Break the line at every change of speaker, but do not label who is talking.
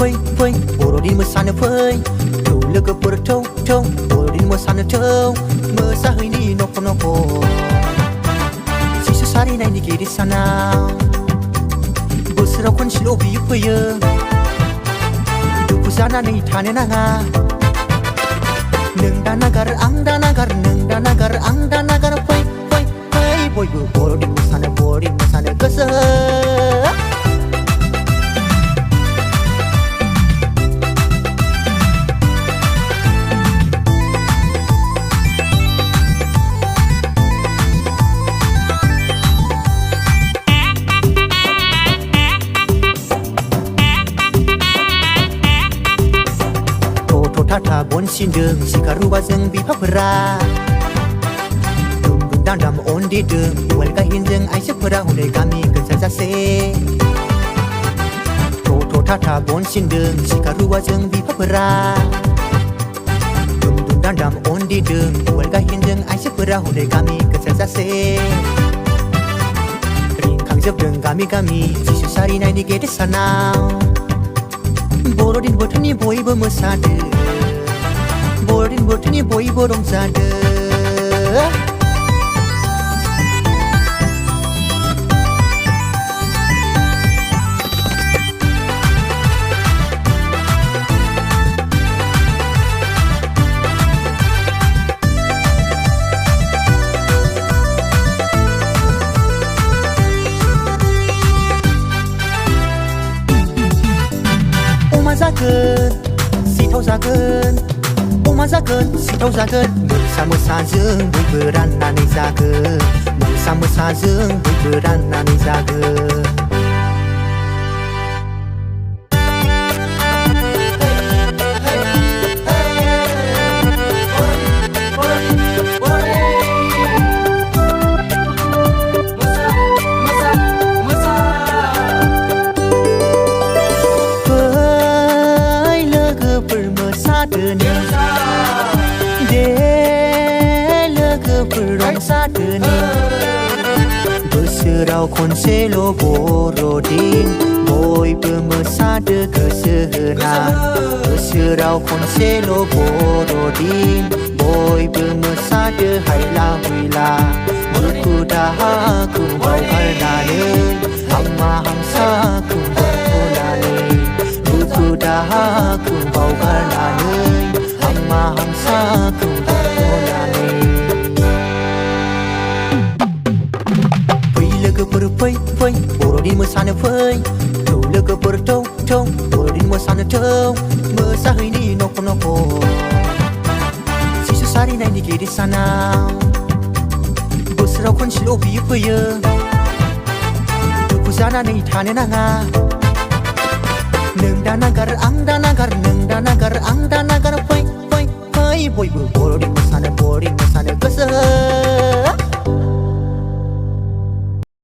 फै फै बर'दिन मोसानो फै थौ लोगोफोर थौ थौ बर'दिन मोसानो थौ मोसाहैनि न'खर न'खर जिसु सारिनायनि गिदिर सानाव बोसोराव खनसेल' बियो फैयो दुखु जानानै थानो नाङा नों दा नागार आं दा नागार नों दा नागार आं दा नागार फै फै फै बयबो बर'दिन मोसानो गोसो थाथा बन सिनदों सिखारुबाजों बिफाफोरा दुम दुम दाम दाम अनदेदों उवाल गाहेनजों आइजोफोरा हनै गामि गोसारजासे थथ' थाथा बन सिनदों सिखारुबाजों बिफाफोरा दुम दुम दाम दाम अनदेदों उवाल गाहेनजों आइजोफोरा हनै गामि गोसारजासे रिंखांजोबदों गामि गामि जिसु सारिनायनि गेदेर सानाव बर'दिन बोथोरनि बयबो मोसादों बर'दिन बोथोरनि बयबो रंजादों अमा जागोन सिथाव जागोन अमा जागोन सिथाव जागोन मोसा मोसाजों बयबो राननानै जागोन मोसा मोसाजों बयबो राननानै जागोन बोसोराव खनसेल' बर'दिन बयबो मोसादो गोसो होना बोसोराव खनसेल' बर'दिन बयबो मोसादो हायला हुइला दुखु दाहाखौ बावगारनानै हामा हांसाखौ दोनथ'नानै दुखु दाहाखौ बावगारनानै हामा हांसाखौ दोनथ'नानै लोगोफोर फै फै बर'दिन मोसानो फै थौ लोगोफोर थौ थौ बर'दिन मोसानो थौ मोसाहैनि न'खर न'खर जिसु सारिनायनि गिदिर सानाव बोसोराव खनसेल' बियो फैयो दुखु जानानै थानो नाङा नों दा नागार आं दा नागार नों दा नागार आं दा नागार फै फै फै बयबो बर'दिन मोसानो गोसो